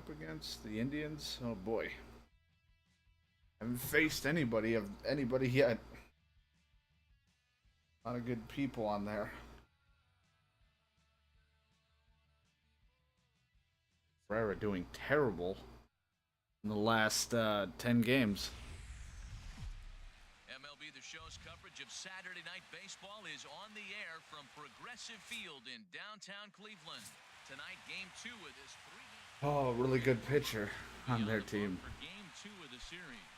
up against? The Indians? Oh boy. Haven't faced anybody yet. A lot of good people on there. Ferreira doing terrible in the last 10 games. MLB The Show's coverage of Saturday Night Baseball is on the air from Progressive Field in downtown Cleveland. Tonight, Game 2 of this three-game. Oh, really good pitcher on their team. For Game 2 of the series.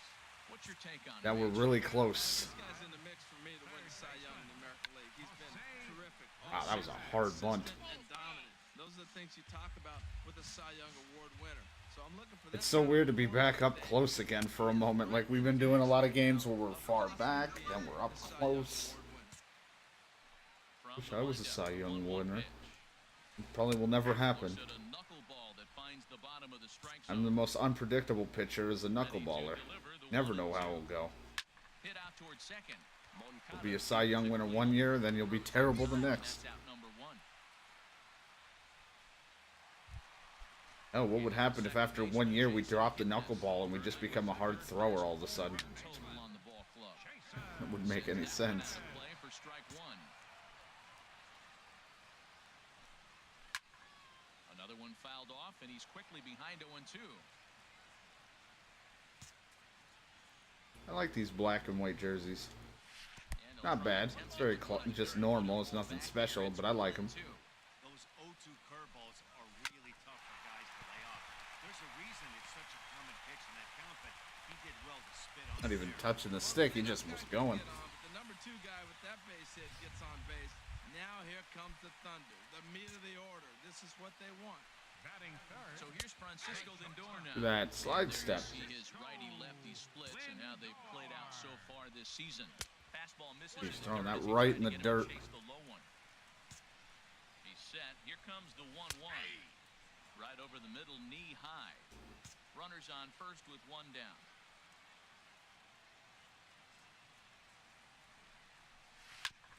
What's your take on that? We're really close. This guy's in the mix for me to win the Cy Young in the American League. He's been terrific. Wow, that was a hard bunt. And dominant. Those are the things you talk about with a Cy Young Award winner. So I'm looking for that. It's so weird to be back up close again for a moment. Like, we've been doing a lot of games where we're far back, then we're up close. Wish I was a Cy Young winner. It probably will never happen. I'm the most unpredictable pitcher as a knuckleballer. Never know how it'll go. You'll be a Cy Young winner one year, then you'll be terrible the next. Oh, what would happen if after 1 year we drop the knuckleball and we just become a hard thrower all of a sudden? That wouldn't make any sense. Another one fouled off, and he's quickly behind 0-2. I like these black and white jerseys. Not bad. It's very just normal. It's nothing special, but I like them. Those 0-2 curveballs are really tough for guys to lay off. There's a reason it's such a common pitch in that count, but he did well to spit on. Not even touching the stick. He just was going. The number 2 guy with that base hit gets on base. Now here comes the Thunder, the meat of the order. This is what they want. So here's Francisco Lindor now. That slide step. His righty-lefty splits and how they've played out so far this season. Fastball misses. He's throwing that right in the dirt. He's set. Here comes the 1-1. Right over the middle, knee high. Runners on first with one down.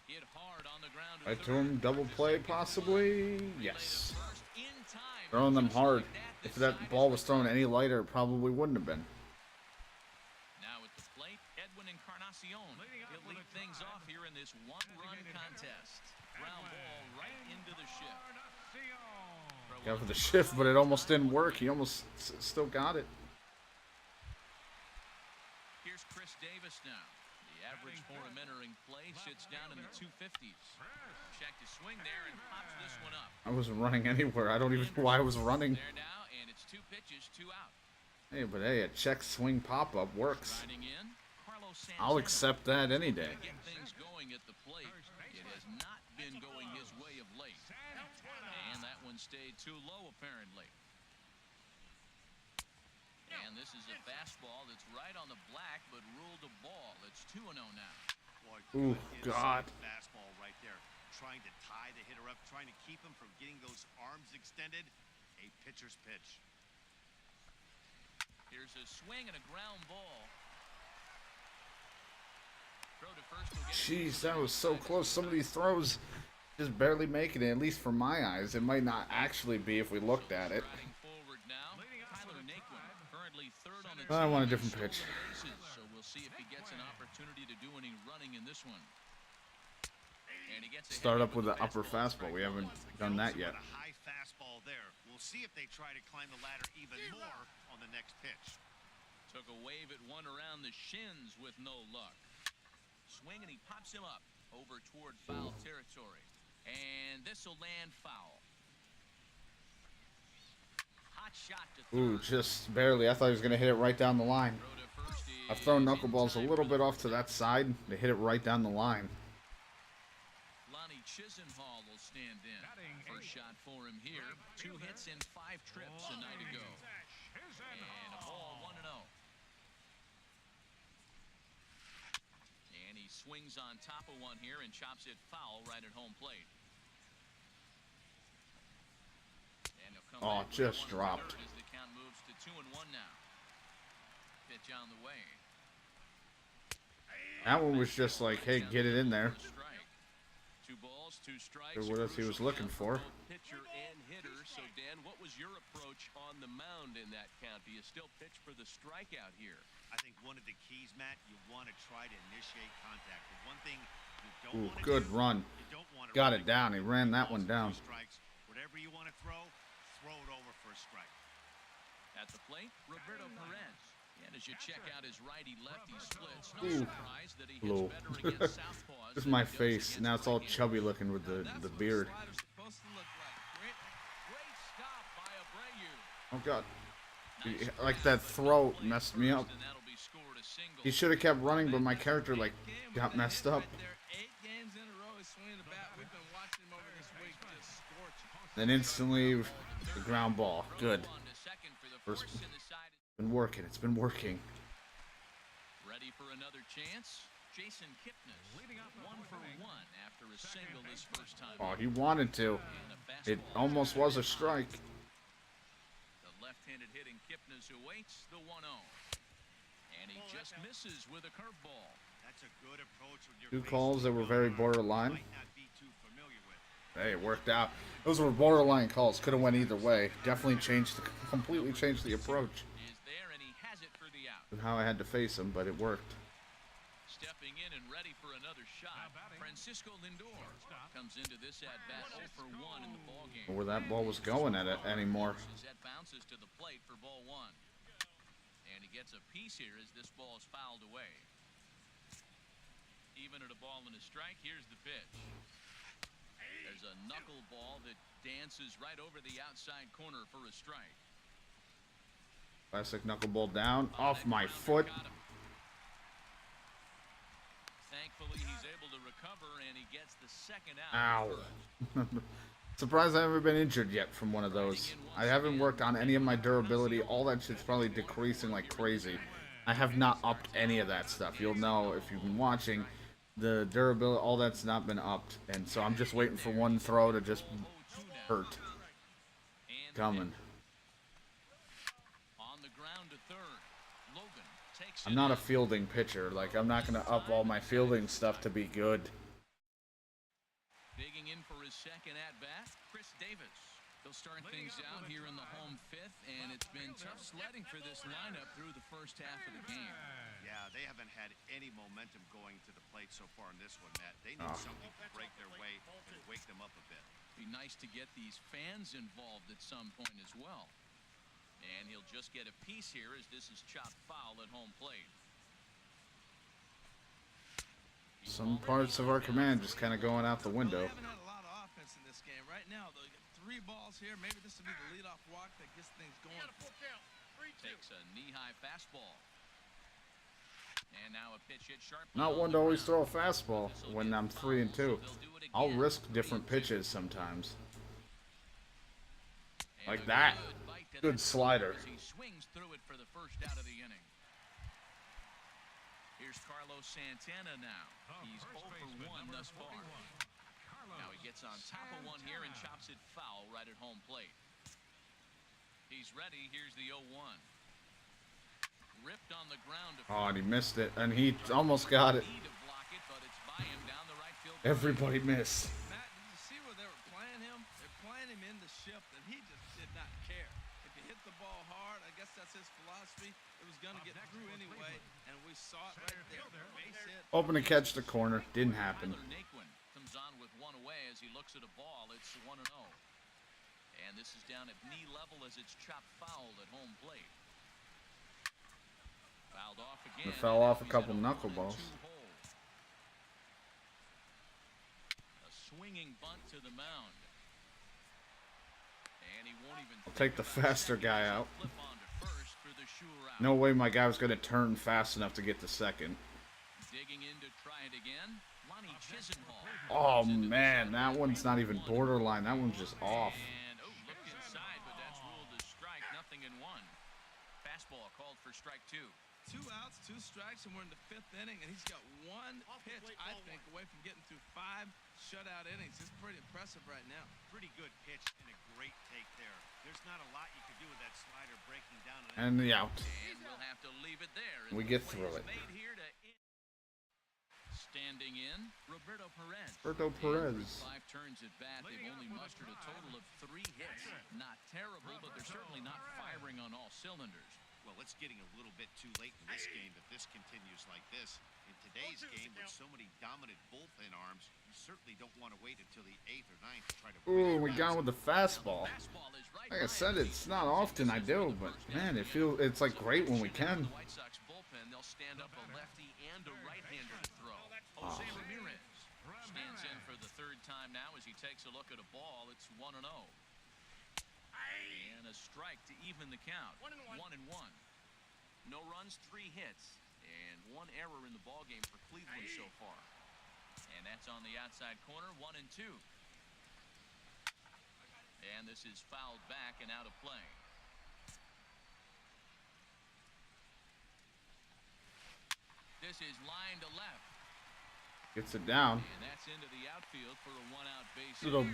Hit hard on the ground. Right to him, double play possibly. Yes. Throwing them hard. If that ball was thrown any lighter, it probably wouldn't have been. Now at the plate, Edwin Encarnacion. He'll lead things off here in this one-run contest. Ground ball right into the shift. Got for the shift, but it almost didn't work. He almost still got it. Here's Chris Davis now. The average for him entering play sits down in the 250s. Checked his swing there and pops this one up. I wasn't running anywhere. I don't even know why I was running. There now, and it's 2 pitches, 2 out. Hey, but hey, a check swing pop-up works. Riding in, Carlos Santana. I'll accept that any day. Get things going at the plate. It has not been going his way of late. And that one stayed too low, apparently. And this is a fastball that's right on the black, but ruled a ball. It's 2-0 now. Ooh, God. Fastball right there. Trying to tie the hitter up, trying to keep him from getting those arms extended. A pitcher's pitch. Here's a swing and a ground ball. Throw to first will get. Jeez, that was so close. Some of these throws just barely making it, at least for my eyes. It might not actually be if we looked at it. Forward now. Tyler Naquin, currently third on the I team. want a different pitch. So we'll see if he gets an opportunity to do any running in this one. And he gets Start up with the upper fastball. We haven't done that yet. A high fastball there. We'll see if they try to climb the ladder even more on the next pitch. Took a wave at one around the shins with no luck. Swing and he pops him up over toward foul territory. And this will land foul. Hot shot to third. Ooh, just barely. I thought he was going to hit it right down the line. I've thrown knuckleballs a little bit off to that side. They hit it right down the line. Lonnie Chisenhall will stand in. First shot for him here. 2 hits in 5 trips a night ago. And a ball 1-0. And he swings on top of one here and chops it foul right at home plate. And he'll come back just with 1 dropped. As the count moves to 2-1 now. Pitch on the way. That one was just like, hey, get it in there. 2 balls, 2 strikes. Or what else he was looking for. Pitcher and hitter. So Dan, what was your approach on the mound in that count? Do you still pitch for the strikeout here? I think one of the keys, Matt, you want to try to initiate contact. The one thing you don't Ooh, want to good do, run. you don't want to Got it down. He ran that one down. Strikes. Whatever you want to throw it over for a strike. At the plate, Roberto Perez. And as you check out his righty-lefty splits, no Ooh. surprise that he hits Blue. better against southpaws. This is than my he does face. against Now it's all right-handers. chubby looking with the beard. Slider's supposed to look like. Great stop by Abreu. Oh, God. Like that throw messed me up. And that'll be scored a single. He should have kept running, but my character, like, got messed up. Right there, 8 games in a row he's swinging the bat. We've been watching him over this week just scorching. Then instantly, the ground ball. Good. On to second for the First- force in the side. Been working. It's been working. Ready for another chance? Jason Kipnis, 1 for 1 after a single his first time. Oh, he wanted to. And a It fastball. almost was a strike. The left-handed hitting Kipnis who waits the 1-0. And he just misses with a curveball. That's a good approach with your Two base calls that were very borderline. might not be too familiar with. Hey, it worked out. Those were borderline calls. Could have went either way. Definitely completely changed the approach Is there and he has it for the out. and how I had to face him, but it worked. Stepping in and ready for another shot. Francisco Lindor comes into this at-bat 0 for 1 in the ballgame. Where that ball was going at it anymore. As that bounces to the plate for ball 1. And he gets a piece here as this ball is fouled away. Even at a ball and a strike, here's the pitch. There's a knuckleball that dances right over the outside corner for a strike. Classic knuckleball down. Off my foot. Thankfully, he's able to recover, and he gets the second out. Ow. Surprised I haven't been injured yet from one of those. I haven't worked on any of my durability. All that shit's probably decreasing like crazy. I have not upped any of that stuff. You'll know if you've been watching. The durability, all that's not been upped. And so I'm just waiting for one throw to just hurt. Coming. On the ground to third. Logan takes I'm not a fielding pitcher. Like, I'm not going to up all my fielding stuff to be good. Digging in for his second at-bat, Chris Davis. He'll start things out here in the home fifth, and it's been tough sledding for this lineup through the first half of the game. Yeah, they haven't had any momentum going to the plate so far in this one, Matt. They need something to break their way and wake them up a bit. Be nice to get these fans involved at some point as well. And he'll just get a piece here as this is chopped foul at home plate. Some parts of our command just kind of going out the window. We haven't had a lot of offense in this game. Right now, though, you got 3 balls here. Maybe this will be the leadoff walk that gets things going. Takes a knee-high fastball. And now a pitch hit sharp. Not one to always throw a fastball when I'm 3-2. I'll risk different pitches sometimes. Like that. Good slider. He swings through it for the first out of the inning. Here's Carlos Santana now. He's 0 for 1 thus far. Now he gets on top of one here and chops it foul right at home plate. He's ready. Here's the 0-1. Ripped on the ground. Oh, and he missed it. And he almost got it. To block it, but it's by him down the right field. Everybody missed. Matt, did you see where they were playing him? They're playing him in the shift, and he just did not care. If he hit the ball hard, I guess that's his philosophy. It was going to get through anyway, and we saw it right there. Base hit. Hoping to catch the corner. Didn't happen. Tyler Naquin comes on with one away as he looks at a ball. It's 1-0. And this is down at knee level as it's chopped foul at home plate. Fouled off again. It fell off a couple knuckleballs. A swinging bunt to the mound. And he won't even I'll take the faster guy out. flip onto first for the sure out. No way my guy was going to turn fast enough to get to second. Digging in to try it again. Lonnie Chisenhall. Oh, man. That one's not even borderline. That one's just off. And looked inside, but that's ruled a strike. 0-1. Fastball called for strike 2. 2 outs, 2 strikes, and we're in the 5th inning, and he's got 1 pitch, I think, away from getting through 5 shutout innings. It's pretty impressive right now. Pretty good pitch and a great take there. There's not a lot you can do with that slider breaking down. And the out. And we'll have to leave it there. We get through it. Made here to Standing in, Roberto Perez. Roberto And Perez. 5 turns at bat, they've only mustered a total of 3 hits. Not terrible, but they're certainly not firing on all cylinders. Well, it's getting a little bit too late in this game if this continues like this. In today's game, with so many dominant bullpen arms, you certainly don't want to wait until the 8th or 9th to try to... Ooh, we got with the fastball. Fastball is right Like I by said, him. it's not often I do, but man, it's like great when we can. The White Sox bullpen, they'll stand up a lefty and a right-hander to throw. Jose Ramirez stands in for the 3rd time now as he takes a look at a ball. It's 1-0. And a strike to even the count. 1-1. No runs, 3 hits, and 1 error in the ballgame for Cleveland so far. And that's on the outside corner, 1-2. And this is fouled back and out of play. This is line to left. Gets it down. And that's into the outfield for a 1-out base. Little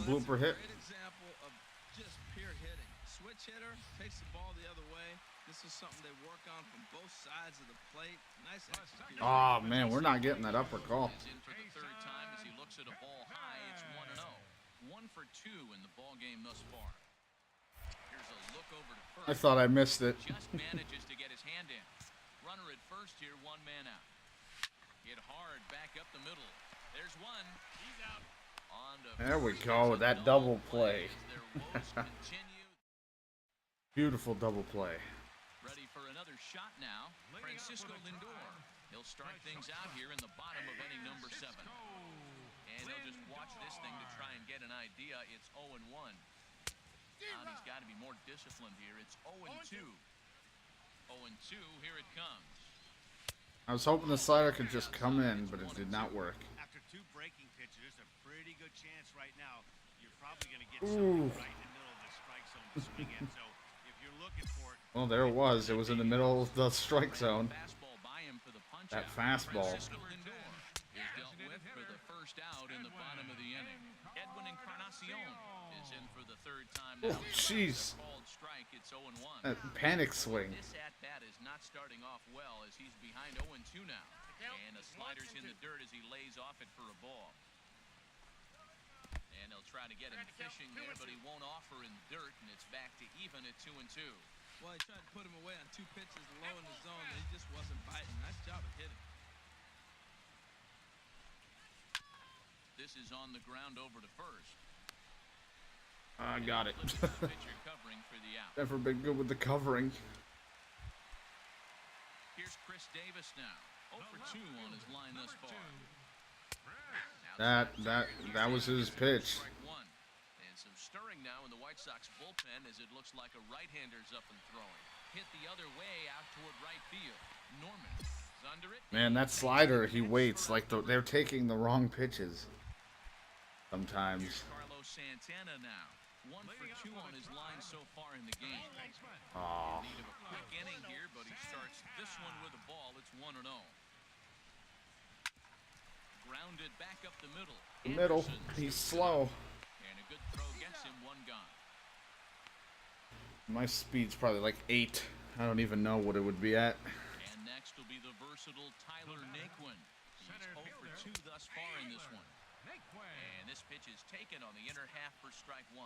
blooper hit. Great example of just pure hitting. Switch hitter takes the ball the other way. This is something they work on from both sides of the plate. Nice execution. Oh man, we're not getting that upper call. He's in for the 3rd time as he looks at a ball high. It's 1-0. 1 for 2 in the ball game thus far. Here's a look over to first. I thought I missed it. Just manages to get his hand in. Runner at first here, 1 man out. Hit hard back up the middle. There's one. He's out. On to There we first. go with that double play. Their woes continue. Beautiful double play. Ready for another shot now. Francisco Lindor. He'll start things out here in the bottom of inning number 7. And he'll just watch this thing to try and get an idea. It's 0-1. Now he's got to be more disciplined here. It's 0-2. 0-2. Here it comes. I was hoping the slider could just come in, but it did not work. After 2 breaking pitches, there's a pretty good chance right now you're probably going to get something right in the middle of the strike zone to swing at. So if you're looking for it... Well, there it was. It was in the middle of the strike zone. Fastball by him for the punch That out. fastball. Francisco Lindor is dealt with for the 1st out in the bottom of the inning. Edwin Encarnacion is in for the 3rd time now. Oh, jeez. Called strike. It's 0-1. That panic swing. This at-bat is not starting off well as he's behind 0-2 now. And a slider's in the dirt as he lays off it for a ball. And they'll try to get him fishing there, but he won't offer in the dirt, and it's back to even at 2-2. Well, he tried to put him away on 2 pitches low in the zone, and he just wasn't biting. Nice job of hitting. This is on the ground over to first. I got it. Pitcher covering for the out. Never been good with the covering. Here's Chris Davis now. 0 for 2 on his line thus far. That was his pitch. Strike 1. And some stirring now in the White Sox bullpen as it looks like a right-hander's up and throwing. Hit the other way out toward right field. Norman is under it. Man, that slider, he waits like they're taking the wrong pitches. Sometimes. Here's Carlos Santana now. 1 for 2 on his line so far in the game. Aw. Need of a quick inning here, but he starts this one with a ball. It's 1-0. Grounded back up the middle. The middle. Anderson He's scoops it slow. up, and a good throw gets him 1 gone. My speed's probably like 8. I don't even know what it would be at. And next will be the versatile Tyler Naquin. He's 0 for 2 thus far in this one. And this pitch is taken on the inner half for strike 1.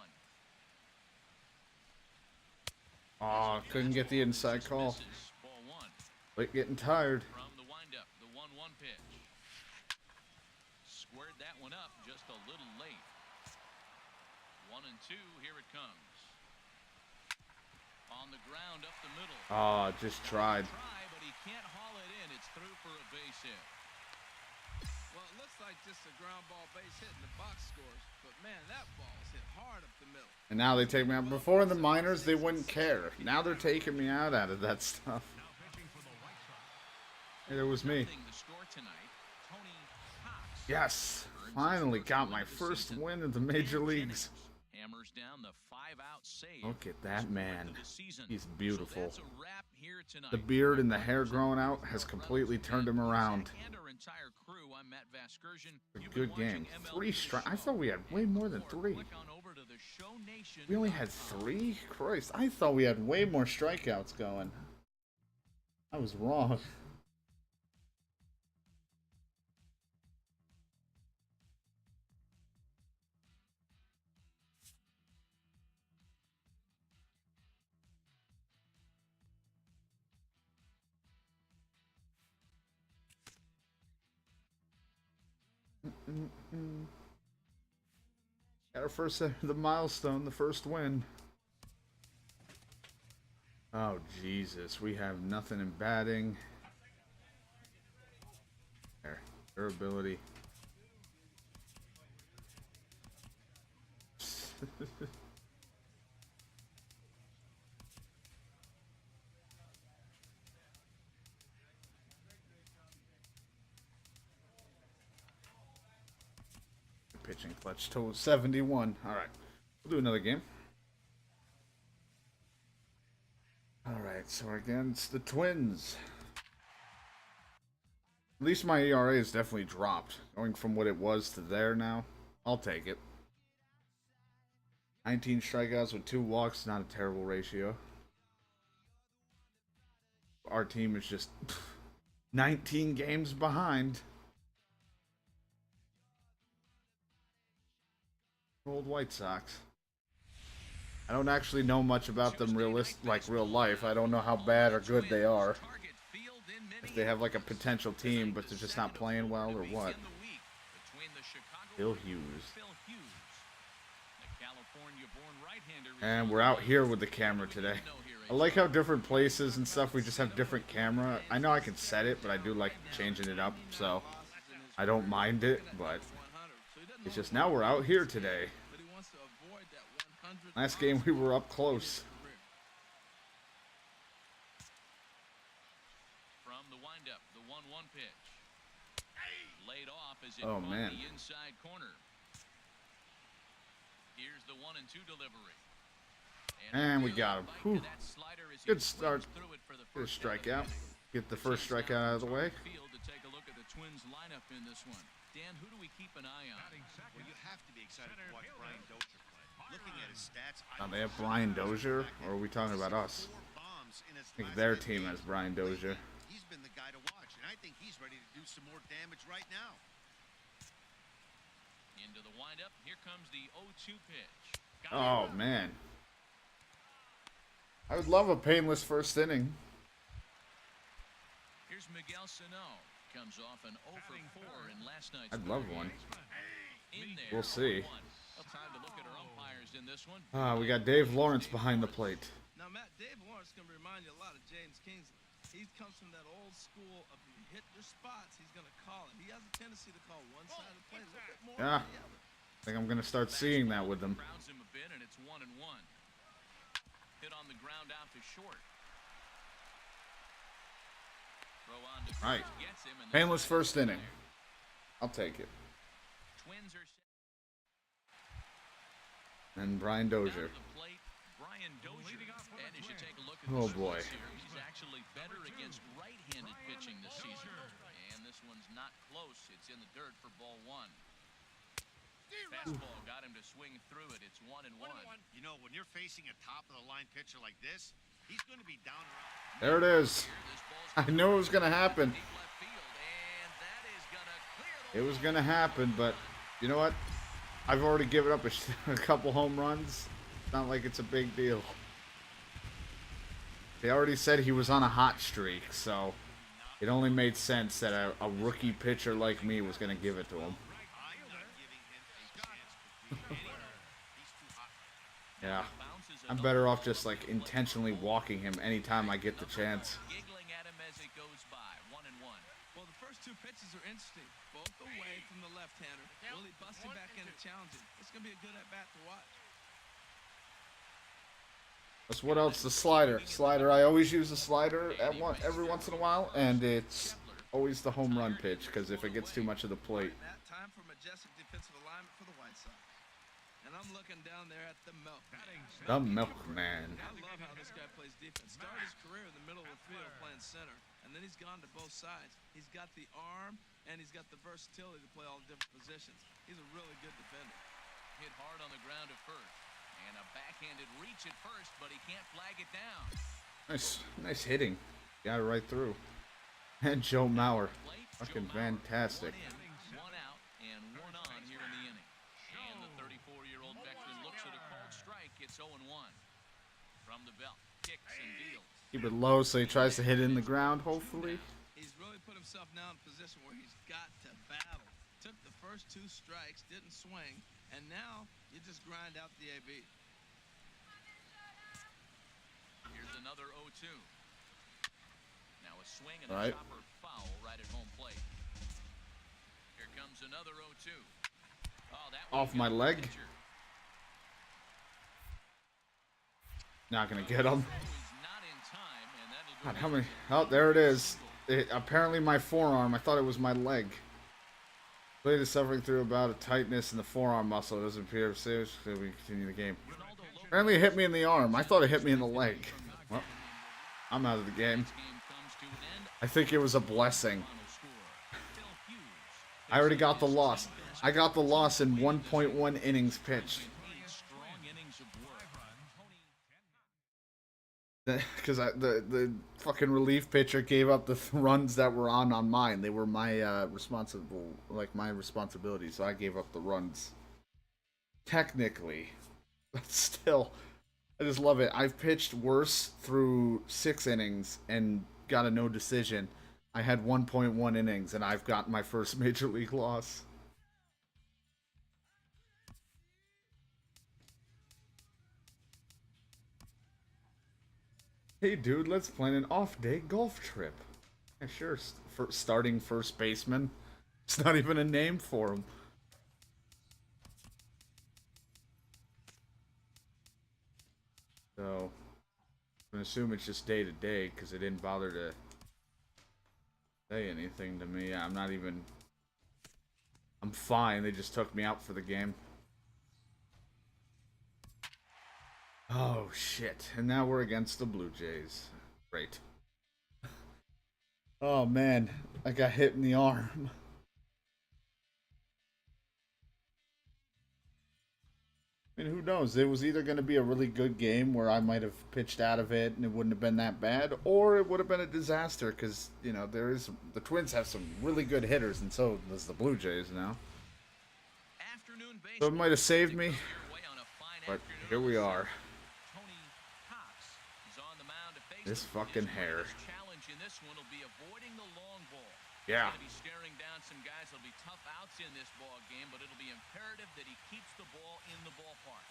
Aw, couldn't get the inside call. Misses, ball 1. Like getting tired. From the windup, the 1-1 pitch. Squared that one up just a little late. 1-2, here it comes. On the ground up the middle. Aw, just tried. Try, but he can't haul it in. It's through for a base hit. Well, it looks like just a ground ball base hit in the box scores, but man, that ball's hit hard up the middle. And now they take me out. Before in the minors, they wouldn't care. Now they're taking me out of that stuff. Hey, there was me. Nothing to score tonight. Tony Cox Yes, finally got my first win in the major leagues. hammers down the 5-out save. Look at that man. For the season. He's beautiful. So that's a wrap here tonight. The beard and the hair growing out has completely turned him around. And our entire crew, I'm Matt Vasgersian. A You've been good game. watching MLB 3 The strikes. I Show. thought we had way more than 3. Click on over to the Show Nation. We only had 3? Christ, I thought we had way more strikeouts going. I was wrong. Got our first, the milestone, the first win. Oh, Jesus. We have nothing in batting. There. Durability. Pitching clutch total 71. Alright. We'll do another game. Alright, so against the Twins. At least my ERA has definitely dropped. Going from what it was to there now. I'll take it. 19 strikeouts with 2 walks, not a terrible ratio. Our team is just 19 games behind. Old White Sox. I don't actually know much about them real life. I don't know how bad or good they are. If they have like a potential team, but they're just not playing well or what. Phil Hughes. And we're out here with the camera today. I like how different places and stuff, we just have different camera. I know I can set it, but I do like changing it up, so I don't mind it, but it's just now we're out here today. Last game we were up close. From the windup, the 1-1 pitch. Laid off as it Oh, broke man. the inside corner. Here's the 1-2 delivery. And we got him. Bite Whew. to that slider as he Good start. swings through it for the Get a first out of the strikeout. inning. Get the first strikeout out of the way. Field to take a look at the Twins lineup in this one. Dan, who do we keep an eye on? Well, you have to be excited to watch Brian Dozier play. Looking at his stats, Now they have Brian Dozier, or are we talking about us? 4 bombs in his I think last their 10 team has games. Brian Dozier. He's been the guy to watch, and I think he's ready to do some more damage right now. Into the windup. Here comes the 0-2 pitch. Got Oh, it. man. I would love a painless first inning. Here's Miguel Sano. Comes off an 0 for 4 in last night's I'd love one. In there, We'll see. 0-1. Well, time to look at our umpires in this one. We got Dave Lawrence behind the plate. Now, Matt, Dave Lawrence is going to remind you a lot of James Kingsley. He comes from that old school of you hit your spots, he's going to call it. He has a tendency to call one side of the play a little bit more Yeah. than the other. I think I'm going to start seeing that with them. Grounds him a bit, and it's 1-1. Hit on the ground out to short. Throw on to All right. first, gets him, and Painless that's first there. inning. I'll take it. Twins are And Brian down Dozier. to the plate. Brian Dozier. And as you take a look at Oh, the boy. splits here, he's actually better against right-handed pitching this season. And this one's not close. It's in the dirt for ball 1. Fastball got him to swing through it. It's 1-1. You know, when you're facing a top-of-the-line pitcher like this, he's going to be down around. There it is. This ball's I knew it was going to happen. deep left field, and that is gonna clear It the was going to happen, but you know what? I've already given up a couple home runs. It's not like it's a big deal. They already said he was on a hot streak, so it only made sense that a rookie pitcher like me was going to give it to him. I'm not giving him a chance to do anywhere. He's too hot. Yeah. bounces I'm better off just like intentionally walking him anytime I get the chance. giggling at him as it goes by. 1-1. Well, the first 2 pitches are interesting, both away from the left-hander. Really busting back in and challenging. It's going to be a good at-bat to watch. That's what else? The slider. Slider. I always use the slider every once in a while, and it's always the home run pitch because if it gets too much of the plate. Matt, time for majestic defensive alignment for the White Sox. And I'm looking down there at the milkman. The milkman. I love how this guy plays defense. Started his career in the middle of the field playing center, and then he's gone to both sides. He's got the arm, and he's got the versatility to play all the different positions. He's a really good defender. Hit hard on the ground at first. And a backhanded reach at first, but he can't flag it down. Nice hitting. Got it right through. And Joe Mauer. Fucking fantastic. 1 out and 1 on here in the inning. And the 34-year-old veteran looks at a called strike. It's 0-1. From the belt, kicks and deals. Keep it low so he tries to hit it in the ground, hopefully. He's really put himself now in a position where he's got to battle to took the first 2 strikes, didn't swing, and now you just grind out the AB. Here's another 0-2. Now a swing and All a right. chopper foul right at home plate. Here comes another 0-2. Oh, that one Off my got the leg. pitcher. Not gonna get him. Throw is not in time, and that'll go God, how down many? to Oh, there it is. Apparently my forearm. I thought it was my leg. Blade is suffering through about a tightness in the forearm muscle. It doesn't appear serious. So we continue the game. Ronaldo Lopez. Apparently it hit me in the arm. I thought it hit me in the leg. Well, I'm out of the game. This game comes to an end. I think it was a blessing. Final score. Phil Hughes I already got the loss. I got the loss in 1.1 innings pitched. 8 strong innings of work. Because the fucking relief pitcher gave up the runs that were on mine. They were my my responsibility. So I gave up the runs. Technically, but still, I just love it. I've pitched worse through 6 innings and got a no decision. I had 1.1 innings and I've got my first major league loss. Hey dude, let's plan an off-day golf trip. Yeah, sure. For starting first baseman. It's not even a name for him. So, I'm gonna assume it's just day to day because they didn't bother to say anything to me. I'm not even. I'm fine. They just took me out for the game. Oh shit! And now we're against the Blue Jays. Great. Oh man, I got hit in the arm. I mean, who knows? It was either going to be a really good game where I might have pitched out of it and it wouldn't have been that bad, or it would have been a disaster because, you know, the Twins have some really good hitters, and so does the Blue Jays now. Afternoon So it might have saved me, baseball on a fine but afternoon here we of the are. Tony Cox is on the mound to face This him. fucking His hair. greatest challenge in this one will be avoiding the long ball. Yeah. He's going to be staring down some guys. There'll be tough outs in this ball game, but it'll be imperative that he keeps the ball in the ballpark.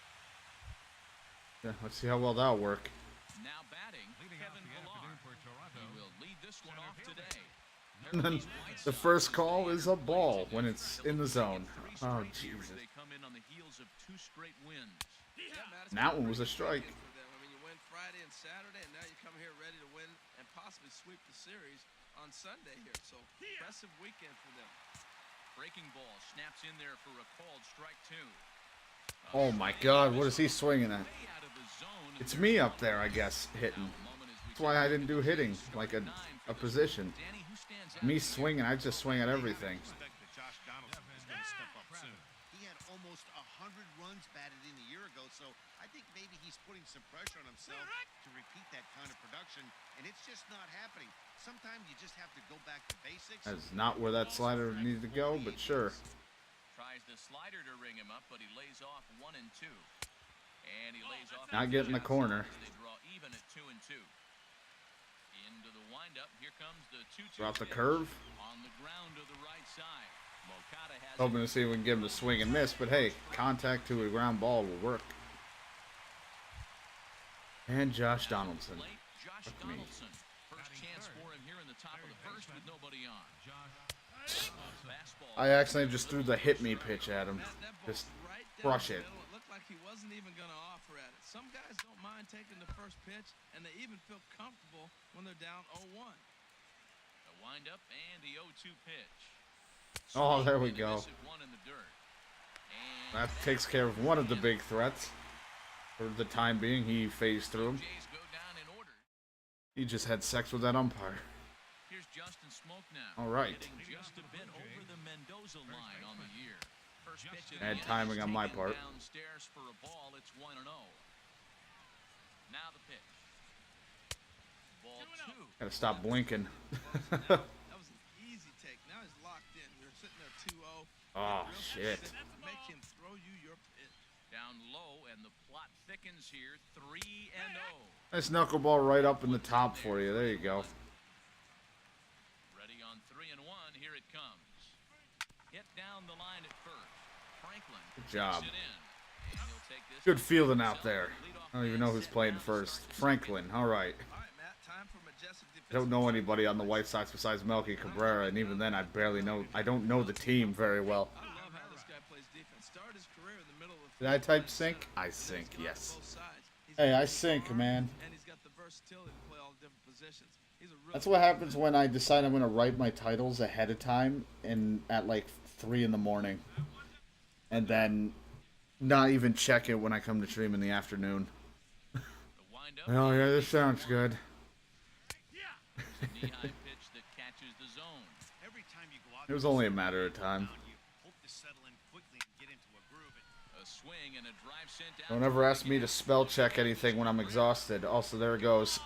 Yeah, let's see how well that'll work. Now batting, Kevin Pillar. He will lead this one off today. And then the first call is a ball when it's in the zone. Oh, Jesus. They come in on the heels of 2 straight wins. Yeah, man, it's And that been a one was a really good strike. weekend for them. I mean, you win Friday and Saturday, and now you come here ready to win and possibly sweep the series on Sunday here. So, impressive weekend for them. Breaking ball snaps in there for a called strike 2. Oh my God, what is he swinging at? Way out of the zone. It's me up there, I guess, hitting. That's why I didn't do hitting, like a position. Danny, who stands out Me here? swinging, I just swing at everything. Expect that Josh Donaldson is going to step up soon. He had almost 100 runs batted in a year ago, so I think maybe he's putting some pressure on himself to repeat that kind of production, and it's just not happening. Sometimes you just have to go back to basics. That's not where that slider needed to go, but sure. Tries the slider to ring him up, but he lays off 1 and 2. And he lays off. Not getting the corner. They draw even at 2 and 2. Into the windup. Here comes the 2-2. Drop the pitch. curve. On the ground to the right side. Moncada has Hoping it. to see if we can give him a swing and miss, but hey, contact to a ground ball will work. And Josh Donaldson. Late, Josh Fuck me. Donaldson. First chance for him here in the top of the first with nobody on. Fastball. I accidentally just threw the hit me pitch at him. That ball Just right down crush the it. middle. It looked like he wasn't even going to offer at it. Some guys don't mind taking the first pitch, and they even feel comfortable when they're down 0-1. The windup and the 0-2 pitch. Oh, there we Swing and a go. miss at 1 in the dirt. And That takes care of one of the big threats. For the time being, he phased through him. Jays go down in order. He just had sex with that umpire. Here's Justin Smoke now. All right. Hitting just a bit over the Mendoza line on the year. First pitch of the Bad inning timing is on my taken part. Downstairs for a ball. It's 1-0. Now the pitch. Ball 2. Gotta stop blinking. That was an easy take. Now he's locked in. You're sitting there 2-0. Oh, Real shit. consistent. Make him throw you your pitch. Down low, and the plot thickens here. 3-0. Nice knuckleball right up in the top for you. There you go. Ready on 3-1. Here it comes. Hit Down the line at first. Franklin. Good job. takes it in. And he'll take this Good to fielding himself out there. and lead off I don't even man know who's set playing down to first. start this Franklin. All right. All right, Matt, time for majestic I don't know anybody on the White Sox besides Melky Cabrera, and even then I barely know. I don't know the team very well. I love how this guy plays defense. Started his career in the middle of the Did I field, type playing sync? center. I He's sync, good on yes. both sides. He's Hey, got I the sync, arm, man. And he's got the versatility to play all different positions. He's a really That's what happens when I decide I'm gonna write my titles ahead of time and at like 3 in the morning, and then not even check it when I come to stream in the afternoon. The windup. Oh yeah, this sounds good. Knee-high pitch that catches the zone. Every time you go out It was only a matter of time. you hope to settle in quickly and get into a groove. A swing and a drive sent down. Don't ever ask me to spell check anything when I'm exhausted. Also, there it goes.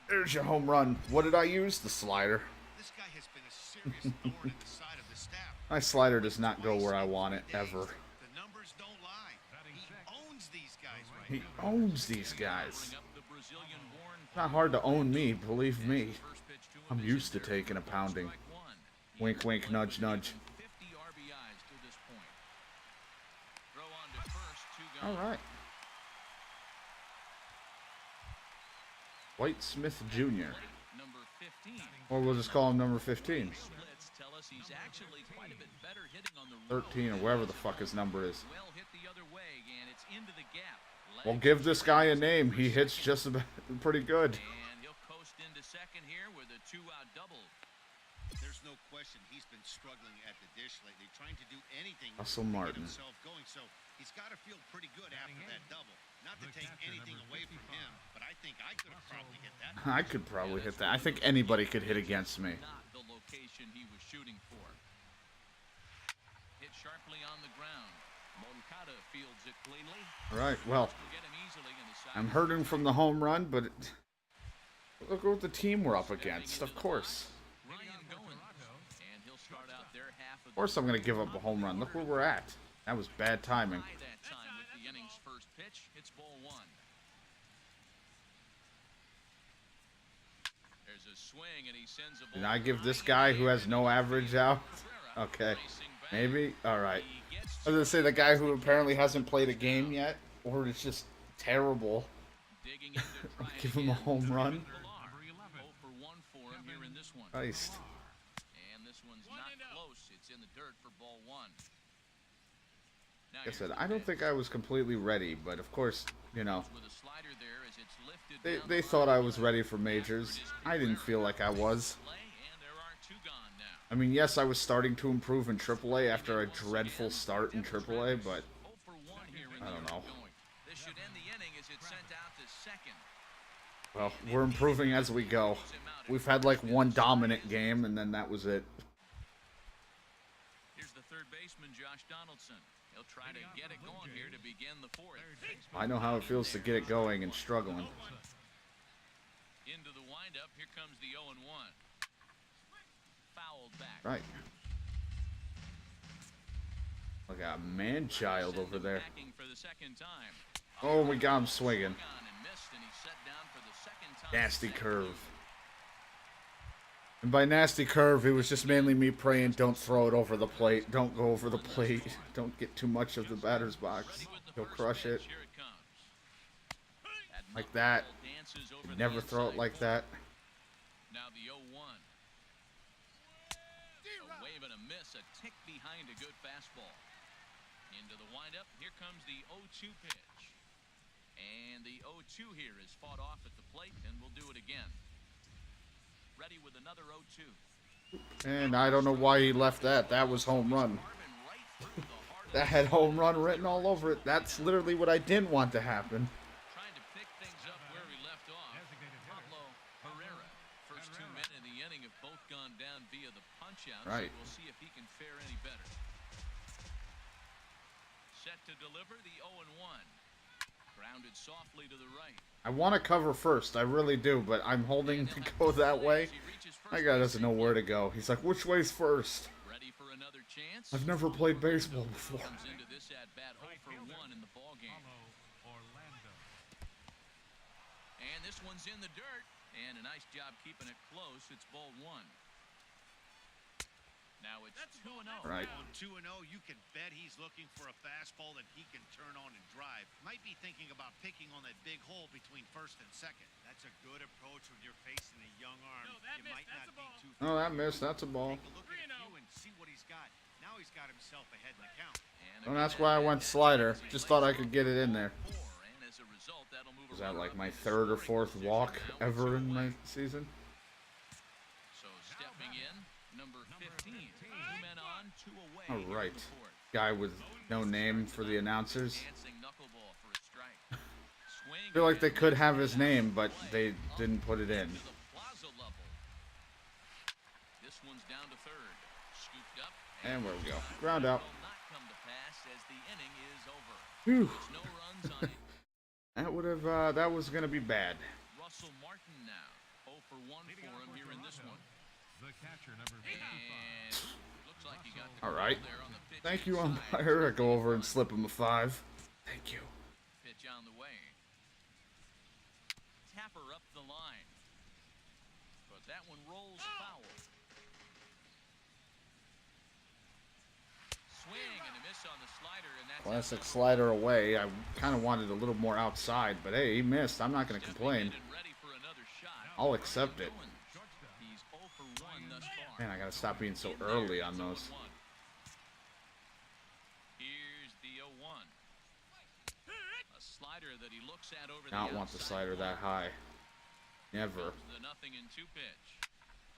There's your home run. What did I use? The slider. This guy has been a serious thorn in the side of the staff. My slider does not go where I want it, ever. The numbers don't lie. He owns these guys right He now. owns these guys. Bring up the Brazilian-born It's not hard to own me, believe me. first pitch to him I'm is used to in there. taking a pounding. Strike one. Wink, wink, nudge, nudge. 50 RBIs to this point. Throw on to first, 2 gone. All right. White Smith Jr. Number 15. Or we'll just call him number 15. Splits tell us he's actually quite a bit better hitting on the road. 13 or wherever the fuck his number is. Well hit the other way, and it's into the gap. Well, give this guy a name. He hits just about pretty good. And he'll coast into second here with a 2-out double. There's no question he's been struggling at the dish lately, trying to do anything Russell to Martin. get himself going. So he's got to feel pretty good after that double. Not to take anything away from him, but I think I could have probably hit that. I could probably hit that. I think anybody could hit against me. Not the location he was shooting for. Hit sharply on the ground. Moncada fields it cleanly. All right, well, Will get him easily in the side. I'm hurting from the home run, but look what the team we're up against. Of course. Ryan Goins. And he'll start out their half Of course I'm going to give up a home run. Look where we're at. That was bad timing. By that time with the inning's first pitch, it's ball 1. There's a swing and he sends a ball. Did I give this guy who has no average out? Okay. Maybe? Alright. I was going to say the guy who apparently hasn't played a game yet, or it's just terrible. Digging in to try Give him a again. home run. 0 for 1 for him here in this one. Christ. And this one's not close. It's in the dirt for ball 1. Now Like I here's said, the I don't pitch. think I was completely ready, but of course, you know, With a slider there as it's lifted down they the thought I line. was ready for majors. I didn't feel like I was. Play, and there are 2 gone now. I mean, yes, I was starting to improve in AAA after a dreadful start in AAA, but 0 for 1 here in I the don't know. going. This should end the inning as it's sent out to second. well, we're improving as we go. We've had like one dominant game, and then that was it. Here's the third baseman, Josh Donaldson. He'll try to get it going here to begin the 4th. I know how it feels to get it going and struggling. Into the windup, here comes the 0-1. Fouled back. Right. Look at a man-child over there. Backing for the second time. Oh, we got him swinging. Swung on and missed, and he's set down for the second time. Nasty curve. And by nasty curve, it was just mainly me praying, don't throw it over the plate. Don't go over the plate. Don't get too much of the batter's box. Ready with the He'll first crush it. pitch. Here it comes. Like that. Knuckleball dances over the Never throw it inside like corner. that. Now the 0-1. A wave and a miss, a tick behind a good fastball. Into the windup, here comes the 0-2 pitch. And the 0-2 here is fought off at the plate, and we'll do it again. Ready with another 0-2. And I don't know why he left that. That was home run. Carving right through the heart of That had home run written all over it. That's literally what I didn't want to happen. trying to pick things up where we left off. Pablo Herrera. First 2 men in the inning have both gone down via the punch-out. Right. So we'll see if he can fare any better. Set to deliver the 0-1. Grounded softly to the right. I want to cover first. I really do, but I'm holding to go that way. My guy doesn't know where to go. He's like, which way's first? Ready for another chance. I've never played baseball before. Comes into this at bat 0 for 1 in the ball game. And this one's in the dirt. And a nice job keeping it close. It's ball 1. Now it's 2-0. Right. On 2-0, you can bet he's looking for a fastball that he can turn on and drive. Might be thinking about picking on that big hole between first and second. That's a good approach when you're facing a young arm. You might not be too Oh, that missed. That's a ball. Take a look at a few and see what he's got. Now he's got himself ahead in the count. And that's why I went slider. Just thought I could get it in there. And as a result, that'll move Is that like my third or fourth walk ever in my season? So stepping in, number 15. 2 men on, 2 away. All here right. in the fourth. Guy with no name for the announcers. Dancing knuckleball for a strike. Swing I feel like they and could have his name, but they didn't put it in. to the plaza level. This one's down to third. Scooped up. And where we go. Ground out. Will not come to pass as the inning is over. Whew. There's no runs on it. That would have, that was going to be bad. Russell Martin now. 0 for 1 for him here in this one. The catcher, number 55. And looks like he got the All call right. there on the pitch Thank you, inside. umpire. I go over and slip him a 5. Thank you. Pitch on the way. Tapper up the line. But that one rolls foul. Swing and a miss on the slider, and that's Classic slider away. I kind of wanted a little more outside, but hey, he missed. I'm not going to complain. and ready for another shot. I'll accept it. He's 0 for 1 thus far. Man, I got to stop being so early on those. Here's the 0-1. A slider that he looks at over Not the want the outside slider that high. Never. The 0-2 pitch.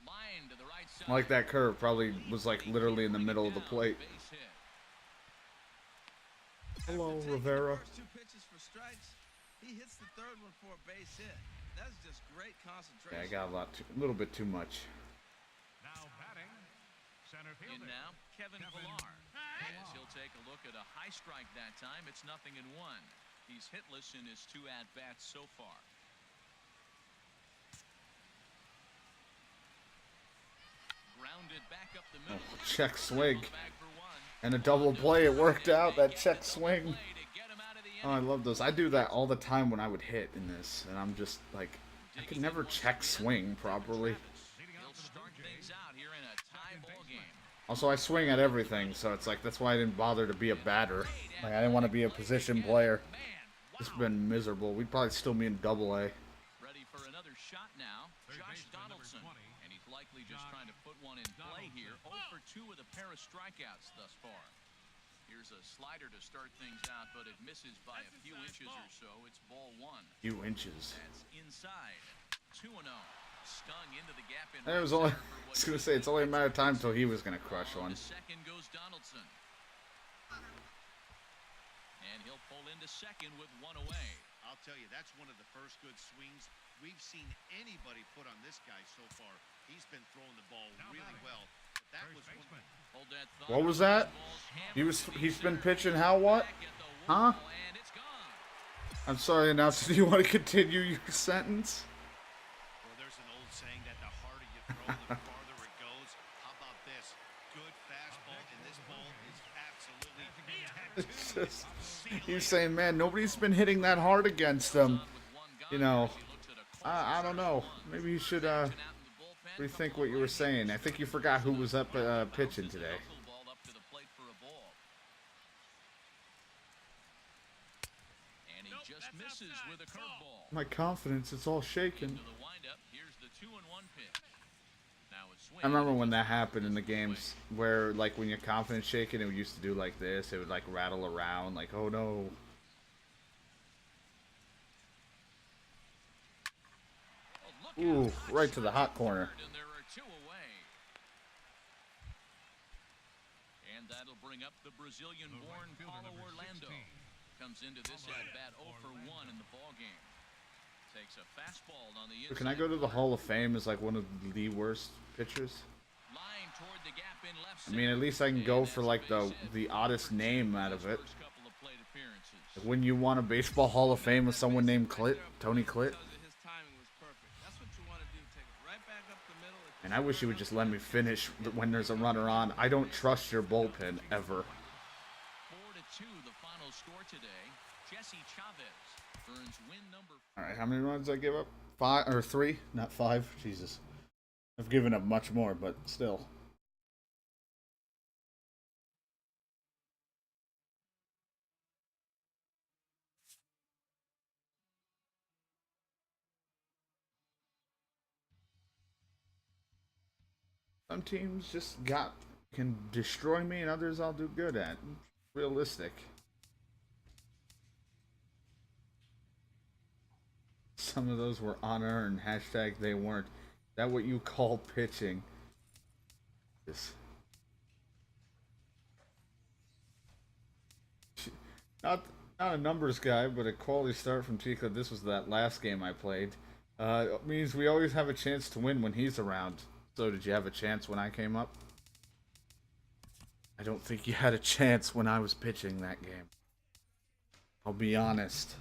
Line to the right side. I like that curve. Probably was like literally in the middle of the plate. Base hit. Hello, After taking Rivera. The first 2 pitches for strikes, he hits the third one for a base hit. That's just great concentration. Yeah, I got a little bit too much. Now batting, center In fielder. now, Kevin Pillar. As he'll take a look at a high strike that time, it's 0-1. He's hitless in his 2 at-bats so far. Grounded back up the middle. Check swing. Bag for 1. And a double play. It worked out. That check swing. Play to get him out of the Oh, I inning. love those. I do that all the time when I would hit in this. And I'm just like, I could never check swing properly. He'll start things out here in a tie ball game. Also, I swing at everything. So it's like, that's why I didn't bother to be a batter. Like, I didn't want to be a position player. Man, It's been miserable. We'd probably still be in double A. ready for another shot now. Third Josh baseman, number Donaldson. 20. And he's likely just trying to put one in play here. 0 for 2 with a pair of strikeouts thus far. Here's a slider to start things out, but it misses by a few inches or so. It's ball 1. Few inches. That's inside. 2-0. Stung into the gap in It right was only, center for I what was gonna he say, it's only a matter of time till he was gonna crush on one. to second goes Donaldson. And he'll pull into second with 1 away. I'll tell you, that's one of the first good swings we've seen anybody put on this guy so far. He's been throwing the ball really well. But that was First one. baseman. Hold that thought. What was that? He's been pitching how what? Huh? And it's gone. I'm sorry, announcer. Do you want to continue your sentence? Well, there's an old saying that the harder you throw, the farther it goes. How about this? Good fastball, and this ball is absolutely It's just, he's saying, man, nobody's been hitting that hard against him. You know, I don't know. Maybe you should rethink what you were saying. I think you forgot who was up pitching today. Knuckleball up to the plate for a ball. And he just misses with a curveball. My confidence, it's all shaken. To the windup, here's the 2-1 pitch. Now it's swing. I remember when that happened in the games where, like, when your confidence shaken, it used to do like this. It would, like, rattle around, like, oh no. Oh, look Ooh, out. right to the hot corner. And there are 2 away. And that'll bring up the Brazilian-born fielder, Paulo number Orlando. 16. Comes into this at-bat 0 for 1 in the ball game. Takes a fastball on the inside. Can I go to the Hall of Fame as, like, one of the worst pitchers? Line toward the gap in left I mean, at least I can go for, like, the oddest name out of it. First couple of plate appearances. Like, wouldn't you want a baseball Hall of Fame with someone named Clit? Tony Clit? Because his timing was perfect. That's what you want to do. Take it right back up the middle. And I wish you would just let me finish when there's a runner on. I don't trust your bullpen, ever. 4-2, the final score today. Jesse Chavez earns win number. Alright, how many runs did I give up? 5 or 3? Not 5. Jesus. I've given up much more, but still. Some teams just can destroy me, and others I'll do good at. Realistic. Some of those were unearned. Hashtag they weren't. That what you call pitching? This. Not a numbers guy, but a quality start from Chico. This was that last game I played. It means we always have a chance to win when he's around. So did you have a chance when I came up? I don't think you had a chance when I was pitching that game. I'll be honest.